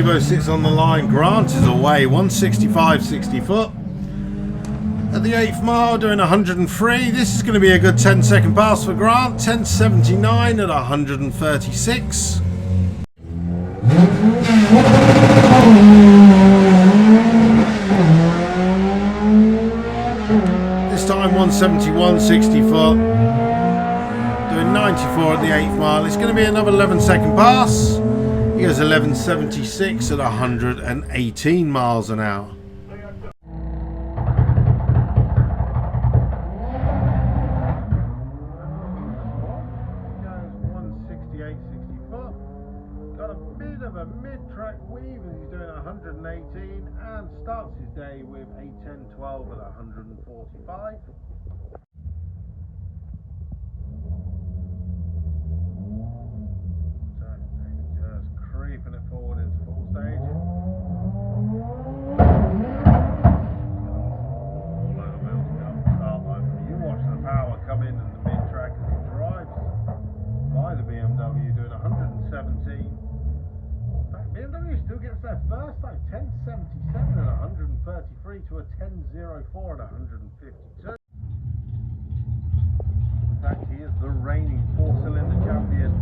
Evo sits on the line. Grant is away, 165 60 foot. At the 8th mile, doing 103. This is going to be a good 10-second pass for Grant. 10:79 at 136. This time 171 60 foot. Doing 94 at the 8th mile. It's going to be another 11-second pass. He goes 11:76 at 118 miles an hour. 60 foot. Got a bit of a mid-track weave as he's doing 118 and starts his day with a 10:12 at 145. So just creeping it forward into full stage. You watch the power come in the mid-track as he drives by the BMW, doing 117. In fact, BMW still gets their first time, 10:77 at 133 to a 10:04 at 152. In fact, he is the reigning 4-cylinder champion.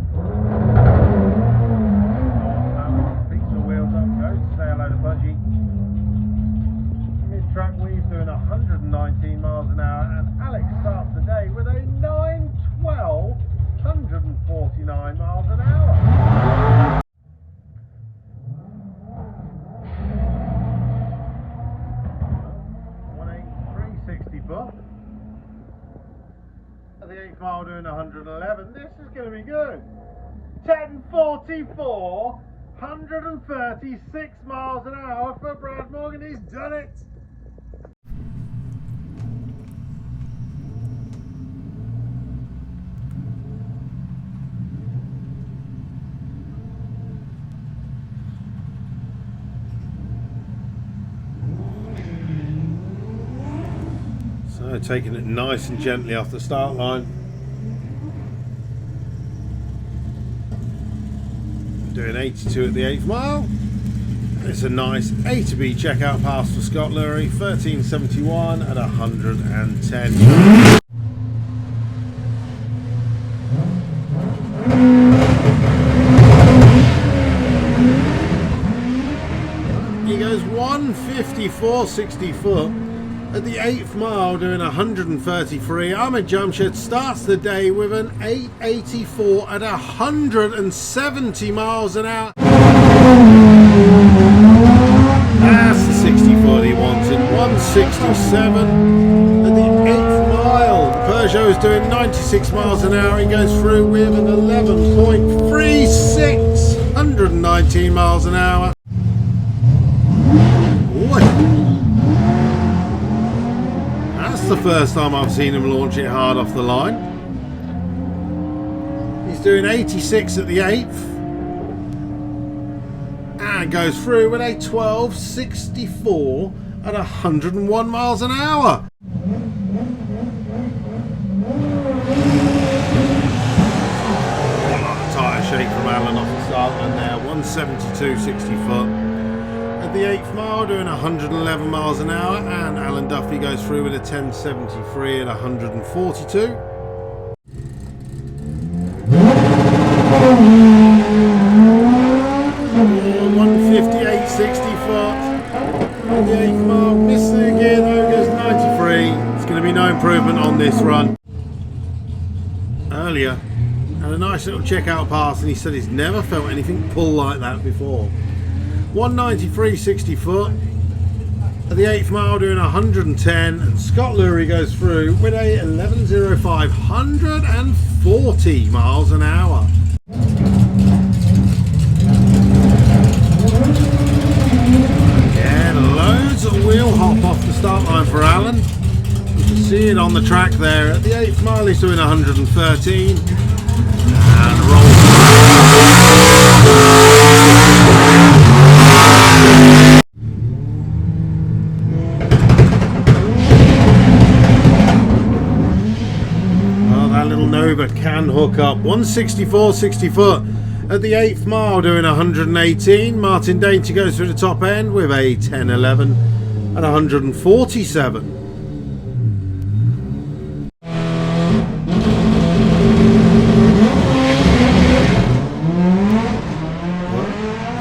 Pizza wheels up goes, say hello to Budgie. Mid-track weave doing 119 miles an hour, and Alex starts the day with a 9:12. 149 miles an hour. 183 60 foot. At the 8th mile, doing 111. This is going to be good. 10:44, 136 miles an hour for Brad Morgan. He's done it. So taking it nice and gently off the start line. Doing 82 at the 8th mile. It's a nice A to B checkout pass for Scott Lurie. 13:71 at 110. He goes 154 60 foot. At the 8th mile, doing 133, Ahmed Jamshed starts the day with an 8:84 at 170 miles an hour. That's the 60 foot he wanted. 167 at the 8th mile. The Peugeot is doing 96 miles an hour. He goes through with an 11.36, 119 miles an hour. The first time I've seen him launch it hard off the line. He's doing 86 at the 8th and goes through with a 12.64 at 101 miles an hour. A tyre shake from Alan off the start line there. 172 60 foot. At the 8th mile, doing 111 miles an hour, and Alan Duffy goes through with a 10:73 at 142. Oh, 158 60 foot. At the 8th mile, missing again, though, goes 93. It's going to be no improvement on this run. Earlier, had a nice little checkout pass, and he said he's never felt anything pull like that before. 193 60 foot. At the 8th mile, doing 110, and Scott Lurie goes through with a 11.05, 140 miles an hour. Again, loads of wheel hop off the start line for Alan. You can see it on the track there. At the 8th mile, he's doing 113 and rolls. Nova can hook up. 164 60 foot At the 8th mile doing 118, Martin Dainty goes through the top end with a 10.11 and 147.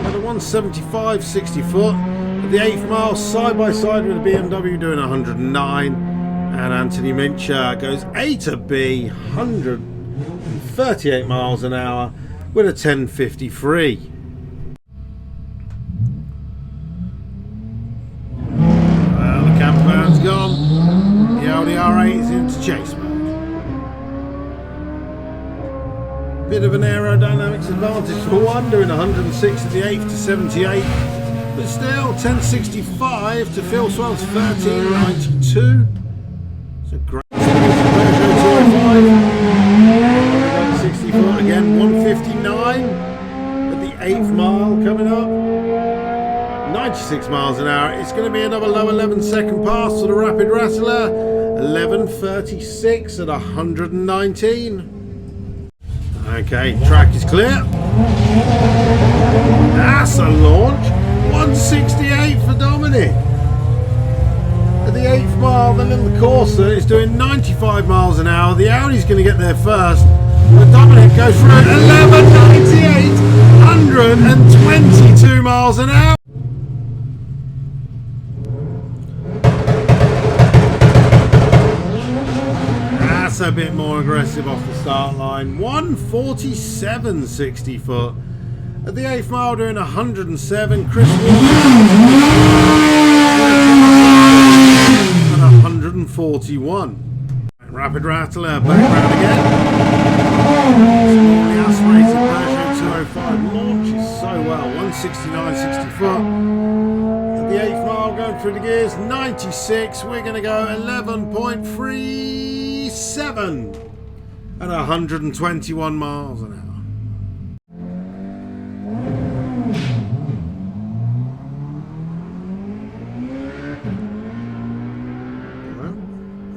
At a 175 60 foot. At the 8th mile, side by side with a BMW doing 109. And Anthony Mincher goes A to B, 138 miles an hour with a 10.53. Well, the camper van's gone. The Audi R8 is into chase mode. Bit of an aerodynamics advantage for one, doing 106 at the 8th to 78. But still, 10.65 to Phil Swell's 13.92. So great. 60 foot again, 159 at the 8th mile coming up. 96 miles an hour. It's going to be another low 11-second pass to the Rapid Rattler. 11.36 at 119. Okay, track is clear. That's a launch. 168 for Dominic. At the 8th mile, the little Corsa is doing 95 miles an hour. The Audi's going to get there first. But Dominic goes through at 11.98, 122 miles an hour. That's a bit more aggressive off the start line. 147 60 foot. At the 8th mile doing 107, Chris Walker at 141. Rapid Rattler back round again. The aspirated Peugeot 205 launches so well. 169 60 foot. At the 8th mile going through the gears, 96. We're going to go 11.37 at 121 miles an hour.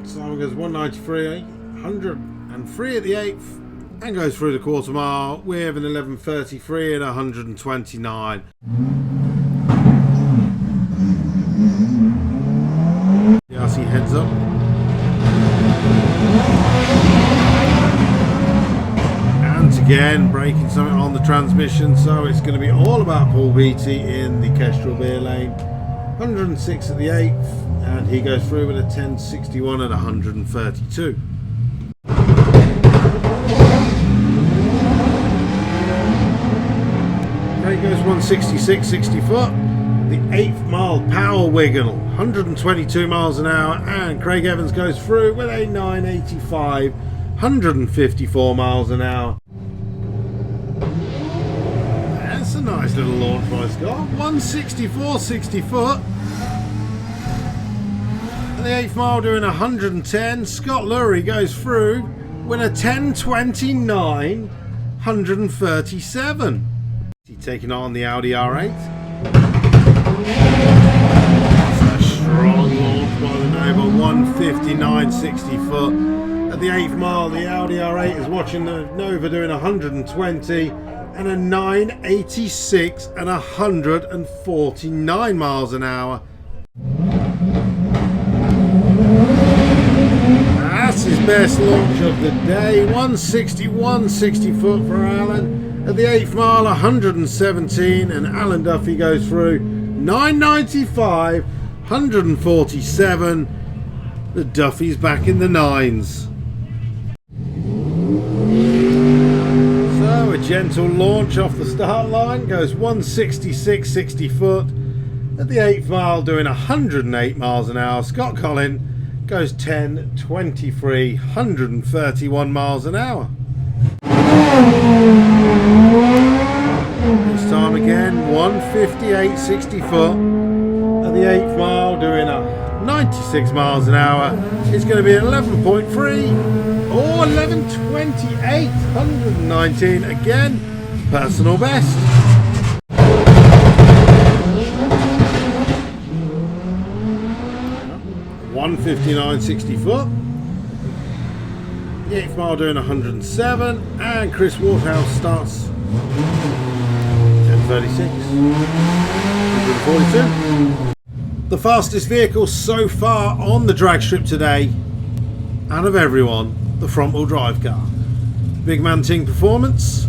Simon goes 193, 103 at the 8th, and goes through the quarter mile with an 11.33 at 129. The RC heads up. And again, breaking something on the transmission, so it's going to be all about Paul Beattie in the Kestrel Beer Lane. 106 at the 8th, and he goes through with a 10.61 at 132. Craig goes 166 60 foot. The 8th mile power wiggle, 122 miles an hour, and Craig Evans goes through with a 9.85, 154 miles an hour. That's a nice little launch by Scott. 164 60 foot. At the 8th mile doing 110, Scott Lurie goes through with a 10.29, 137. He's taking on the Audi R8. That's a strong launch by the Nova, 159 60 foot. At the 8th mile, the Audi R8 is watching the Nova doing 120 and a 9.86 and 149 miles an hour. That's his best launch of the day. 161 60 foot for Alan. At the 8th mile, 117, and Alan Duffy goes through 9.95, 147. The Duffy's back in the nines. So a gentle launch off the start line, goes 166 60 foot. At the 8th mile, doing 108 miles an hour, Scott Collin goes 10.23, 131 miles an hour. This time again, 158 60 foot. At the 8th mile, doing 96 miles an hour. It's going to be 11.3 or 11.28, 119 again, personal best. 159 60 foot. The 8th mile doing 107, and Chris Waterhouse starts 1036. 142. The fastest vehicle so far on the drag strip today, and of everyone, the front wheel drive car. Big Man Ting performance.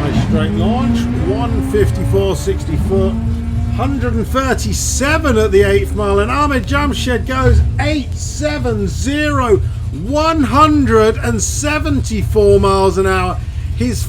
Nice straight launch. 154.60 foot. 137 at the 8th mile, and Ahmed Jamshed goes 870. 174 miles an hour. His